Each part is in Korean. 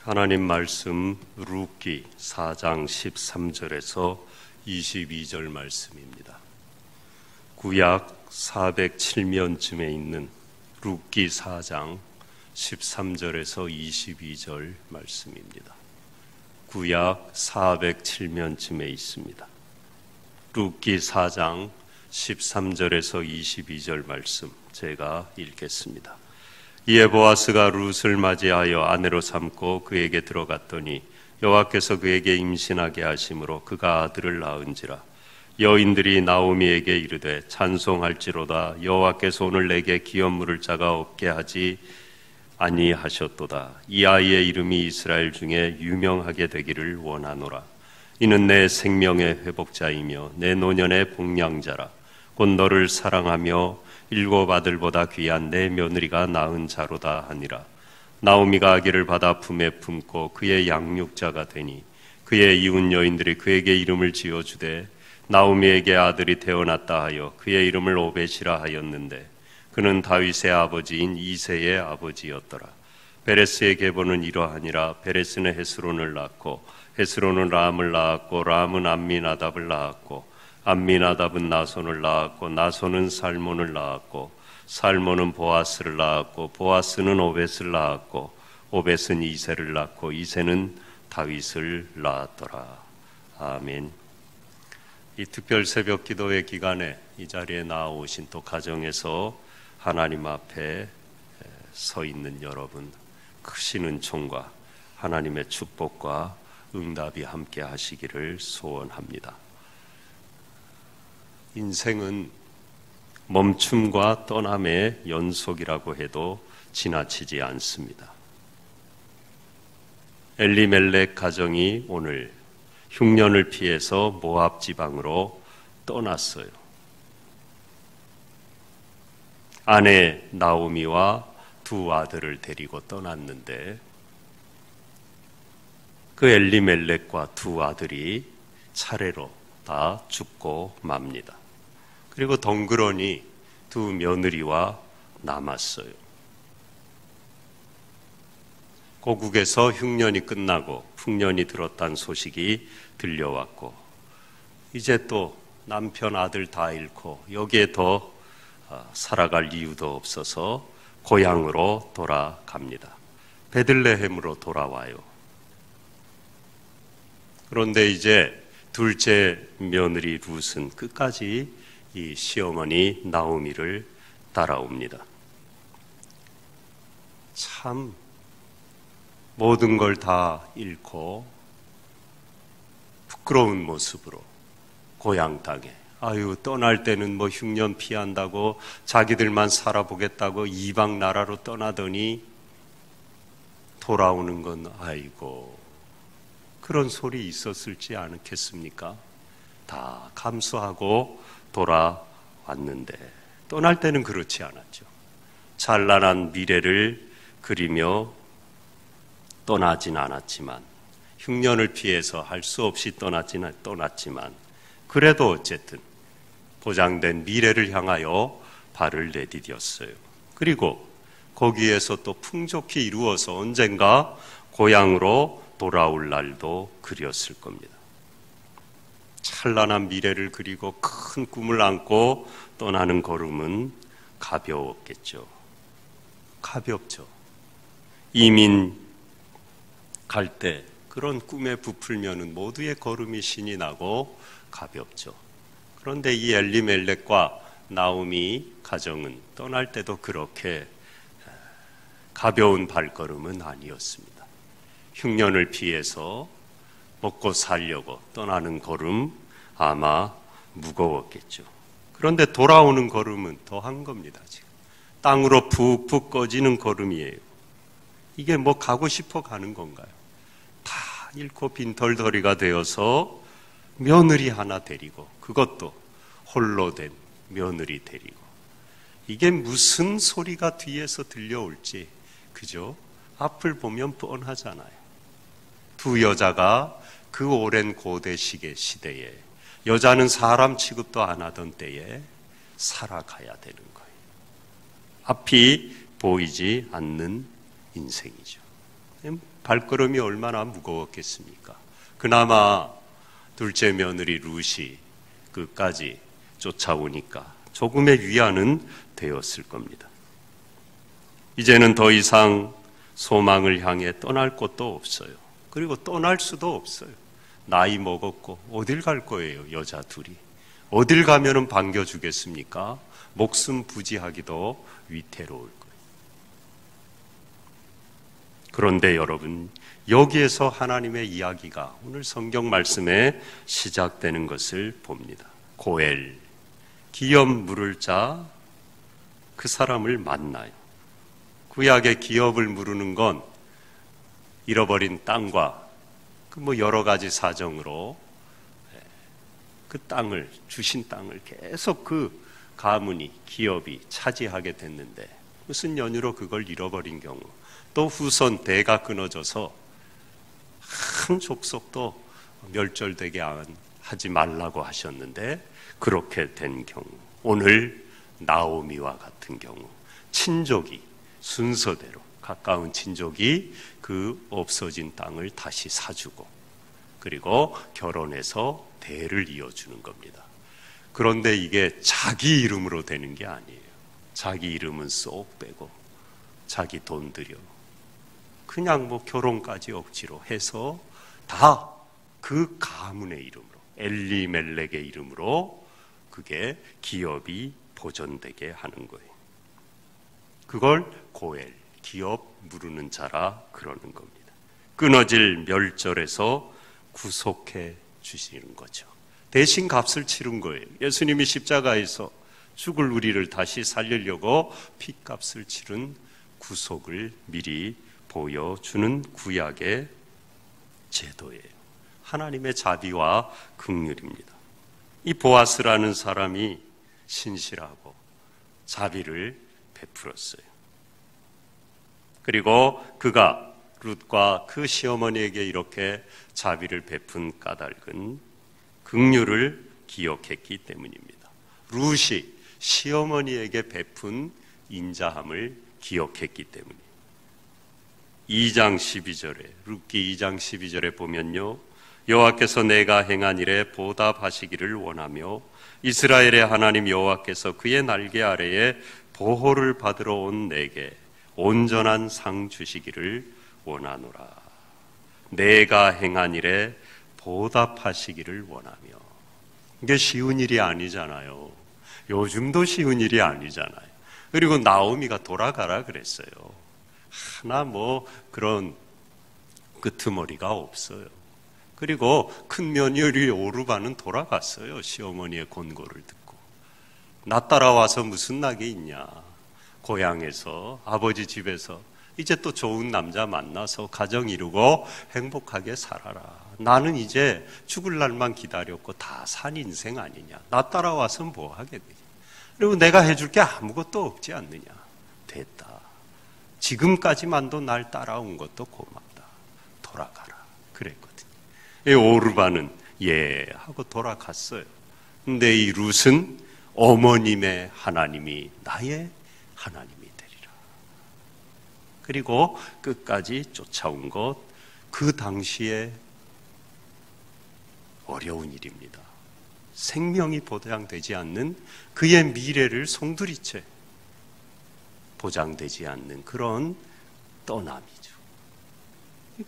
하나님 말씀 룻기 4장 13절에서 22절 말씀입니다. 구약 407면쯤에 있는 룻기 4장 13절에서 22절 말씀입니다. 구약 407면쯤에 있습니다. 룻기 4장 13절에서 22절 말씀 제가 읽겠습니다. 이에 보아스가 룻을 맞이하여 아내로 삼고 그에게 들어갔더니 여호와께서 그에게 임신하게 하심으로 그가 아들을 낳은지라. 여인들이 나오미에게 이르되 찬송할지로다 여호와께서 오늘 내게 기업 물을 자가 없게 하지 아니하셨도다. 이 아이의 이름이 이스라엘 중에 유명하게 되기를 원하노라. 이는 내 생명의 회복자이며 내 노년의 복량자라. 곧 너를 사랑하며 일곱 아들보다 귀한 내 며느리가 낳은 자로다 하니라. 나오미가 아기를 받아 품에 품고 그의 양육자가 되니 그의 이웃 여인들이 그에게 이름을 지어주되 나오미에게 아들이 태어났다 하여 그의 이름을 오벳이라 하였는데 그는 다윗의 아버지인 이새의 아버지였더라. 베레스의 계보는 이러하니라. 베레스는 헤스론을 낳고 헤스론은 람을 낳았고 람은 암미나답을 낳았고 암미나답은 나손을 낳았고 나손은 살몬을 낳았고 살몬은 보아스를 낳았고 보아스는 오벳을 낳았고 오벳은 이새를 낳고 이새는 다윗을 낳았더라. 아멘. 이 특별 새벽 기도회 기간에 이 자리에 나오신 또 가정에서 하나님 앞에 서 있는 여러분, 크신 은총과 하나님의 축복과 응답이 함께 하시기를 소원합니다. 인생은 멈춤과 떠남의 연속이라고 해도 지나치지 않습니다. 엘리멜렉 가정이 오늘 흉년을 피해서 모압 지방으로 떠났어요. 아내 나오미와 두 아들을 데리고 떠났는데 그 엘리멜렉과 두 아들이 차례로 다 죽고 맙니다. 그리고 덩그러니 두 며느리와 남았어요. 고국에서 흉년이 끝나고 풍년이 들었다는 소식이 들려왔고 이제 또 남편 아들 다 잃고 여기에 더 살아갈 이유도 없어서 고향으로 돌아갑니다. 베들레헴으로 돌아와요. 그런데 이제 둘째 며느리 룻은 끝까지 이 시어머니 나오미를 따라옵니다. 참 모든 걸 다 잃고 부끄러운 모습으로 고향 땅에 떠날 때는 뭐 흉년 피한다고 자기들만 살아보겠다고 이방 나라로 떠나더니 돌아오는 건 아이고 그런 소리 있었을지 않겠습니까? 다 감수하고 돌아왔는데 떠날 때는 그렇지 않았죠. 찬란한 미래를 그리며 떠나진 않았지만 흉년을 피해서 할 수 없이 떠났지만 그래도 어쨌든 보장된 미래를 향하여 발을 내디뎠어요. 그리고 거기에서 또 풍족히 이루어서 언젠가 고향으로 돌아올 날도 그렸을 겁니다. 찬란한 미래를 그리고 큰 꿈을 안고 떠나는 걸음은 가벼웠겠죠. 가볍죠. 이민 갈 때 그런 꿈에 부풀면은 모두의 걸음이 신이 나고 가볍죠. 그런데 이 엘리멜렉과 나오미 가정은 떠날 때도 그렇게 가벼운 발걸음은 아니었습니다. 흉년을 피해서 먹고 살려고 떠나는 걸음 아마 무거웠겠죠. 그런데 돌아오는 걸음은 더한 겁니다. 지금 땅으로 푹푹 꺼지는 걸음이에요. 이게 뭐 가고 싶어 가는 건가요? 다 잃고 빈털터리가 되어서 며느리 하나 데리고 그것도 홀로 된 며느리 데리고 이게 무슨 소리가 뒤에서 들려올지 그죠? 앞을 보면 뻔하잖아요. 두 여자가 그 오랜 고대 시대에 여자는 사람 취급도 안 하던 때에 살아가야 되는 거예요. 앞이 보이지 않는 인생이죠. 발걸음이 얼마나 무거웠겠습니까? 그나마 둘째 며느리 룻이 끝까지 쫓아오니까 조금의 위안은 되었을 겁니다. 이제는 더 이상 소망을 향해 떠날 곳도 없어요. 그리고 떠날 수도 없어요. 나이 먹었고 어딜 갈 거예요, 여자 둘이. 어딜 가면은 반겨주겠습니까? 목숨 부지하기도 위태로울 거예요. 그런데 여러분, 여기에서 하나님의 이야기가 오늘 성경 말씀에 시작되는 것을 봅니다. 고엘, 기업 물을 자, 그 사람을 만나요. 구약의 기업을 물으는 건 잃어버린 땅과 여러 가지 사정으로 그 땅을, 주신 땅을 계속 그 가문이, 기업이 차지하게 됐는데 무슨 연유로 그걸 잃어버린 경우, 또 후손 대가 끊어져서 한 족속도 멸절되게 하지 말라고 하셨는데 그렇게 된 경우, 오늘 나오미와 같은 경우 친족이 순서대로 가까운 친족이 그 없어진 땅을 다시 사주고 그리고 결혼해서 대를 이어주는 겁니다. 그런데 이게 자기 이름으로 되는 게 아니에요. 자기 이름은 쏙 빼고 자기 돈 들여 그냥 결혼까지 억지로 해서 다 그 가문의 이름으로, 엘리멜렉의 이름으로 그게 기업이 보존되게 하는 거예요. 그걸 고엘, 기업 무르는 자라 그러는 겁니다. 끊어질 멸절에서 구속해 주시는 거죠. 대신 값을 치른 거예요. 예수님이 십자가에서 죽을 우리를 다시 살리려고 핏값을 치른 구속을 미리 보여주는 구약의 제도예요. 하나님의 자비와 긍휼입니다. 이 보아스라는 사람이 신실하고 자비를 베풀었어요. 그리고 그가 룻과 그 시어머니에게 이렇게 자비를 베푼 까닭은 긍휼을 기억했기 때문입니다. 룻이 시어머니에게 베푼 인자함을 기억했기 때문이에요. 2장 12절에, 룻기 2장 12절에 보면요, 여호와께서 내가 행한 일에 보답하시기를 원하며 이스라엘의 하나님 여호와께서 그의 날개 아래에 보호를 받으러 온 내게 온전한 상 주시기를 원하노라. 내가 행한 일에 보답하시기를 원하며. 이게 쉬운 일이 아니잖아요. 요즘도 쉬운 일이 아니잖아요. 그리고 나오미가 돌아가라 그랬어요. 하나 그런 끄트머리가 없어요. 그리고 큰 며느리 오르바는 돌아갔어요. 시어머니의 권고를 듣고. 나 따라와서 무슨 낙이 있냐. 고향에서, 아버지 집에서 이제 또 좋은 남자 만나서 가정 이루고 행복하게 살아라. 나는 이제 죽을 날만 기다렸고 다 산 인생 아니냐. 나 따라와서 뭐 하겠느냐. 그리고 내가 해줄 게 아무것도 없지 않느냐. 됐다. 지금까지만도 날 따라온 것도 고맙다. 돌아가라. 그랬거든요. 이 오르바는 예 하고 돌아갔어요. 근데 이 룻은 어머님의 하나님이 나의 하나님이 되리라. 그리고 끝까지 쫓아온 것, 그 당시에 어려운 일입니다. 생명이 보장되지 않는 그의 미래를 송두리째 보장되지 않는 그런 떠남이죠.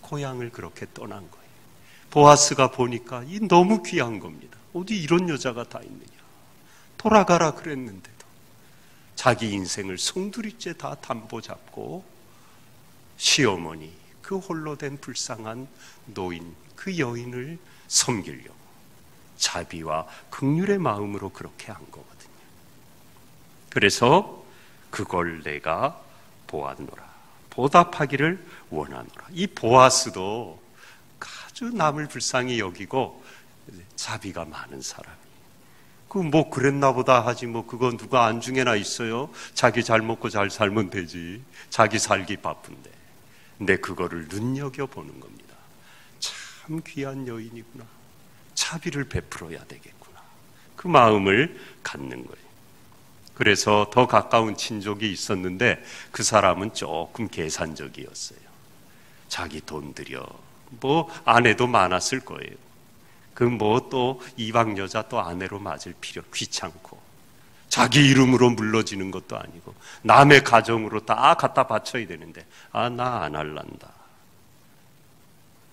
고향을 그렇게 떠난 거예요. 보아스가 보니까 이 너무 귀한 겁니다. 어디 이런 여자가 다 있느냐. 돌아가라 그랬는데도 자기 인생을 송두리째 다 담보 잡고 시어머니, 그 홀로 된 불쌍한 노인, 그 여인을 섬기려고 자비와 긍휼의 마음으로 그렇게 한 거거든요. 그래서 그걸 내가 보았노라. 보답하기를 원하노라. 이 보아스도 아주 남을 불쌍히 여기고 자비가 많은 사람이. 그랬나 보다 하지 그건 누가 안중에나 있어요. 자기 잘 먹고 잘 살면 되지. 자기 살기 바쁜데. 근데 그거를 눈여겨보는 겁니다. 참 귀한 여인이구나. 자비를 베풀어야 되겠구나. 그 마음을 갖는 거예요. 그래서 더 가까운 친족이 있었는데 그 사람은 조금 계산적이었어요. 자기 돈 들여 아내도 많았을 거예요. 또 이방 여자 또 아내로 맞을 필요 귀찮고, 자기 이름으로 물러지는 것도 아니고 남의 가정으로 다 갖다 바쳐야 되는데 나 안 할란다.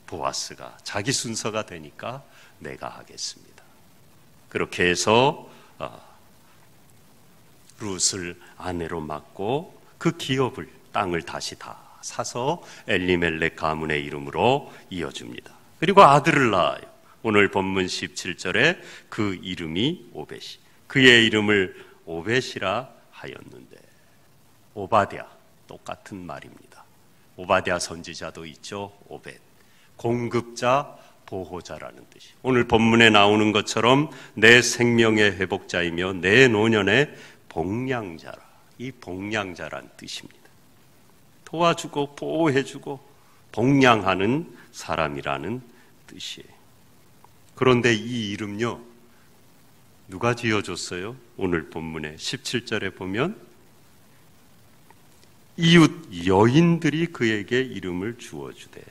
보아스가 자기 순서가 되니까 내가 하겠습니다. 그렇게 해서 룻을 아내로 맡고 그 기업을, 땅을 다시 다 사서 엘리멜렉 가문의 이름으로 이어줍니다. 그리고 아들을 낳아요. 오늘 본문 17절에 그 이름이 오벳이, 그의 이름을 오벳이라 하였는데, 오바댜, 똑같은 말입니다. 오바댜 선지자도 있죠. 오벳, 공급자, 보호자라는 뜻이. 오늘 본문에 나오는 것처럼 내 생명의 회복자이며 내 노년의 복량자라. 이 복량자란 뜻입니다. 도와주고 보호해주고 복량하는 사람이라는 뜻이에요. 그런데 이 이름요, 누가 지어줬어요? 오늘 본문의 17절에 보면 이웃 여인들이 그에게 이름을 주어주되,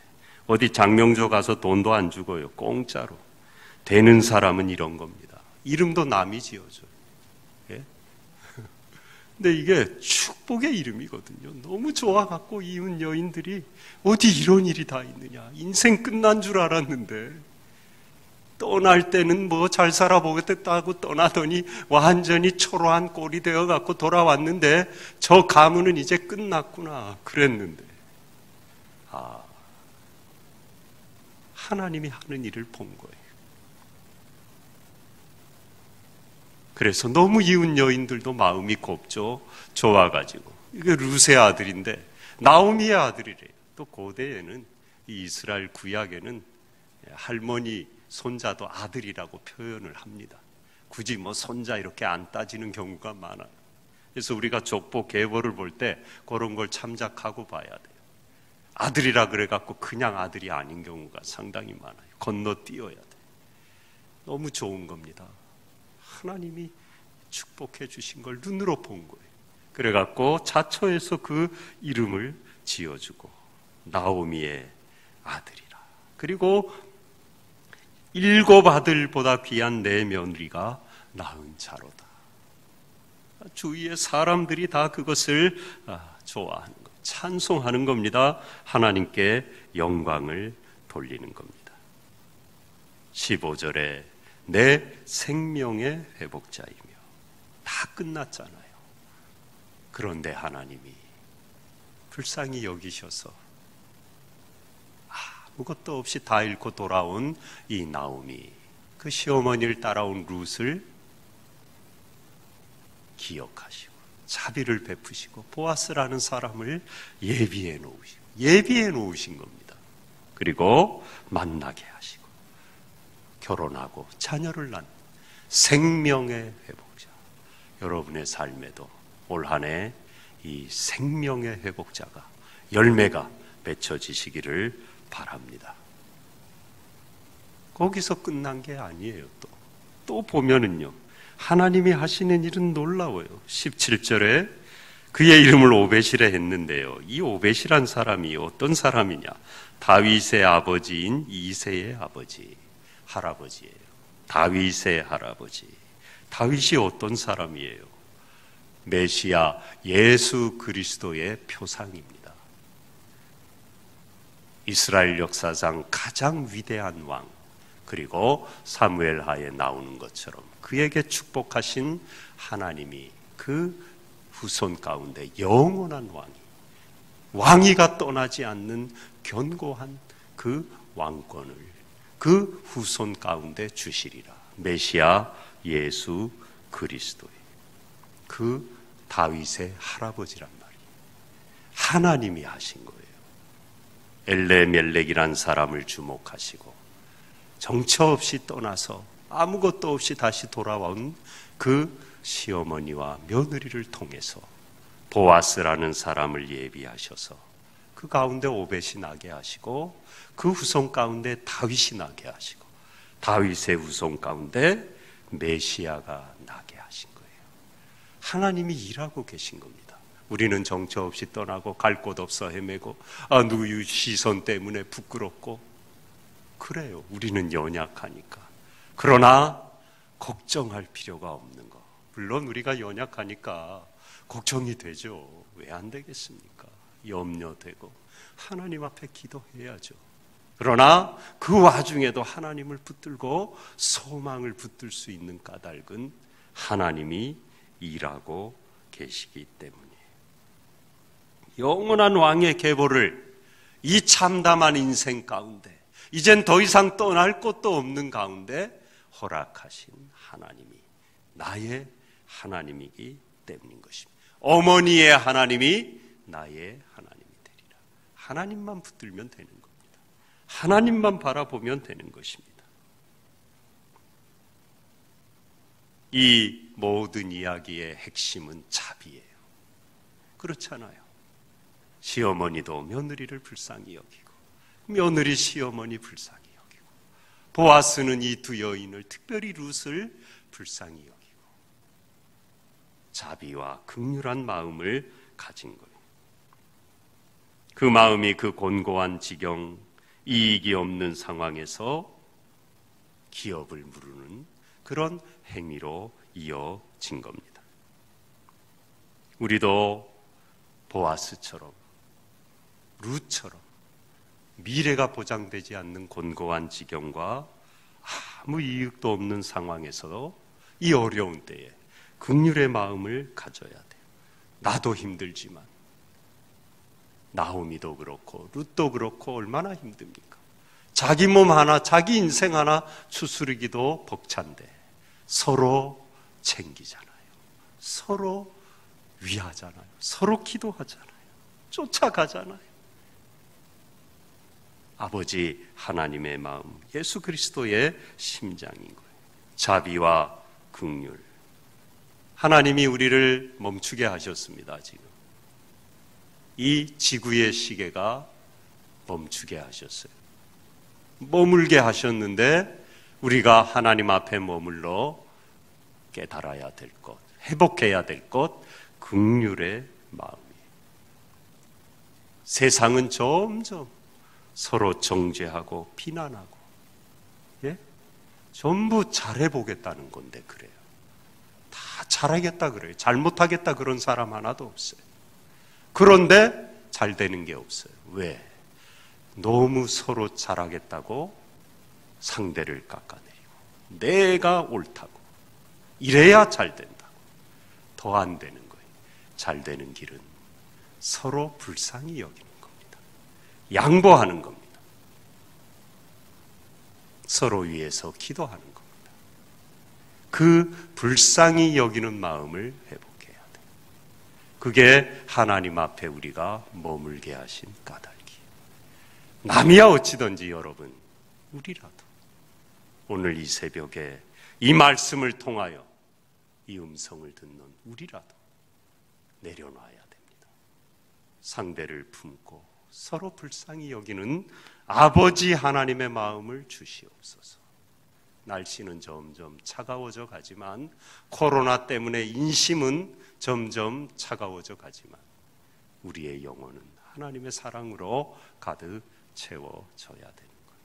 어디 장명조 가서 돈도 안 주고요, 공짜로. 되는 사람은 이런 겁니다. 이름도 남이 지어줘요. 예? 근데 이게 축복의 이름이거든요. 너무 좋아갖고 이웃 여인들이 어디 이런 일이 다 있느냐, 인생 끝난 줄 알았는데 떠날 때는 잘 살아보겠다고 떠나더니 완전히 초라한 꼴이 되어갖고 돌아왔는데 저 가문은 이제 끝났구나 그랬는데, 하나님이 하는 일을 본 거예요. 그래서 너무 이웃 여인들도 마음이 곱죠. 좋아가지고, 이게 룻의 아들인데 나오미의 아들이래요. 또 고대에는, 이 이스라엘 구약에는 할머니 손자도 아들이라고 표현을 합니다. 굳이 손자 이렇게 안 따지는 경우가 많아요. 그래서 우리가 족보 계보를 볼 때 그런 걸 참작하고 봐야 돼요. 아들이라 그래갖고 그냥 아들이 아닌 경우가 상당히 많아요. 건너뛰어야 돼요. 너무 좋은 겁니다. 하나님이 축복해 주신 걸 눈으로 본 거예요. 그래갖고 자초해서 그 이름을 지어주고, 나오미의 아들이라. 그리고 7 아들보다 귀한 내 며느리가 낳은 자로다. 주위의 사람들이 다 그것을 좋아하는 것, 찬송하는 겁니다. 하나님께 영광을 돌리는 겁니다. 15절에 내 생명의 회복자이며, 다 끝났잖아요. 그런데 하나님이 불쌍히 여기셔서 아무것도 없이 다 잃고 돌아온 이 나오미, 그 시어머니를 따라온 룻을 기억하시고 자비를 베푸시고 보아스라는 사람을 예비해 놓으신 겁니다. 그리고 만나게 하시고 결혼하고 자녀를 낳는 생명의 회복자. 여러분의 삶에도 올 한 해 이 생명의 회복자가, 열매가 맺혀지시기를 바랍니다. 거기서 끝난 게 아니에요. 또 보면은요, 하나님이 하시는 일은 놀라워요. 17절에 그의 이름을 오벳이라 했는데요, 이 오벳이란 사람이 어떤 사람이냐? 다윗의 아버지인 이새의 아버지, 할아버지예요. 다윗의 할아버지. 다윗이 어떤 사람이에요? 메시아 예수 그리스도의 표상입니다. 이스라엘 역사상 가장 위대한 왕, 그리고 사무엘 하에 나오는 것처럼 그에게 축복하신 하나님이 그 후손 가운데 영원한 왕이가 떠나지 않는 견고한 그 왕권을 그 후손 가운데 주시리라. 메시아 예수 그리스도의 그 다윗의 할아버지란 말이에요. 하나님이 하신 거예요. 엘레멜렉이란 사람을 주목하시고 정처 없이 떠나서 아무것도 없이 다시 돌아온 그 시어머니와 며느리를 통해서 보아스라는 사람을 예비하셔서 그 가운데 오벳이 나게 하시고 그 후손 가운데 다윗이 나게 하시고 다윗의 후손 가운데 메시아가 나게 하신 거예요. 하나님이 일하고 계신 겁니다. 우리는 정처 없이 떠나고 갈 곳 없어 헤매고 누구 시선 때문에 부끄럽고 그래요. 우리는 연약하니까. 그러나 걱정할 필요가 없는 거. 물론 우리가 연약하니까 걱정이 되죠. 왜 안 되겠습니까? 염려되고 하나님 앞에 기도해야죠. 그러나 그 와중에도 하나님을 붙들고 소망을 붙들 수 있는 까닭은 하나님이 일하고 계시기 때문이에요. 영원한 왕의 계보를 이 참담한 인생 가운데 이젠 더 이상 떠날 곳도 없는 가운데 허락하신 하나님이 나의 하나님이기 때문인 것입니다. 어머니의 하나님이 나의 하나님이 되리라. 하나님만 붙들면 되는 겁니다. 하나님만 바라보면 되는 것입니다. 이 모든 이야기의 핵심은 자비예요. 그렇잖아요. 시어머니도 며느리를 불쌍히 여기고 며느리 시어머니 불쌍히 여기고 보아스는 이 두 여인을 특별히 룻을 불쌍히 여기고 자비와 긍휼한 마음을 가진 거예요. 그 마음이 그 곤고한 지경, 이익이 없는 상황에서 기업을 무르는 그런 행위로 이어진 겁니다. 우리도 보아스처럼 룻처럼 미래가 보장되지 않는 곤고한 지경과 아무 이익도 없는 상황에서 이 어려운 때에 긍휼의 마음을 가져야 돼요. 나도 힘들지만 나오미도 그렇고 룻도 그렇고 얼마나 힘듭니까? 자기 몸 하나, 자기 인생 하나 추스르기도 벅찬데 서로 챙기잖아요. 서로 위하잖아요. 서로 기도하잖아요. 쫓아가잖아요. 아버지 하나님의 마음, 예수 그리스도의 심장인 거예요. 자비와 긍휼. 하나님이 우리를 멈추게 하셨습니다. 지금 이 지구의 시계가 멈추게 하셨어요. 머물게 하셨는데 우리가 하나님 앞에 머물러 깨달아야 될 것, 회복해야 될 것, 긍휼의 마음이에요. 세상은 점점 서로 정죄하고 비난하고 전부 잘해보겠다는 건데 그래요. 다 잘하겠다 그래요. 잘못하겠다 그런 사람 하나도 없어요. 그런데 잘 되는 게 없어요. 왜? 너무 서로 잘하겠다고 상대를 깎아내리고 내가 옳다고 이래야 잘 된다고 더 안 되는 거예요. 잘 되는 길은 서로 불쌍히 여기는 겁니다. 양보하는 겁니다. 서로 위해서 기도하는 겁니다. 그 불쌍히 여기는 마음을 회복해야 돼요. 그게 하나님 앞에 우리가 머물게 하신 까닭이에요. 남이야 어찌든지 여러분, 우리라도 오늘 이 새벽에 이 말씀을 통하여 이 음성을 듣는 우리라도 내려놔야 됩니다. 상대를 품고 서로 불쌍히 여기는 아버지 하나님의 마음을 주시옵소서. 날씨는 점점 차가워져 가지만 코로나 때문에 인심은 점점 차가워져 가지만 우리의 영혼은 하나님의 사랑으로 가득 채워져야 되는 거예요.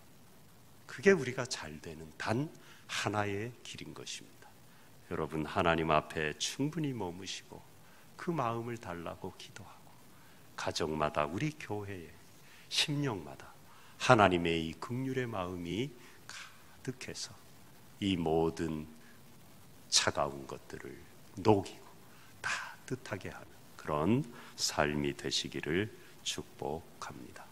그게 우리가 잘 되는 단 하나의 길인 것입니다. 여러분 하나님 앞에 충분히 머무시고 그 마음을 달라고 기도하고 가정마다 우리 교회에 심령마다 하나님의 이 긍휼의 마음이 가득해서 이 모든 차가운 것들을 녹이고 따뜻하게 하는 그런 삶이 되시기를 축복합니다.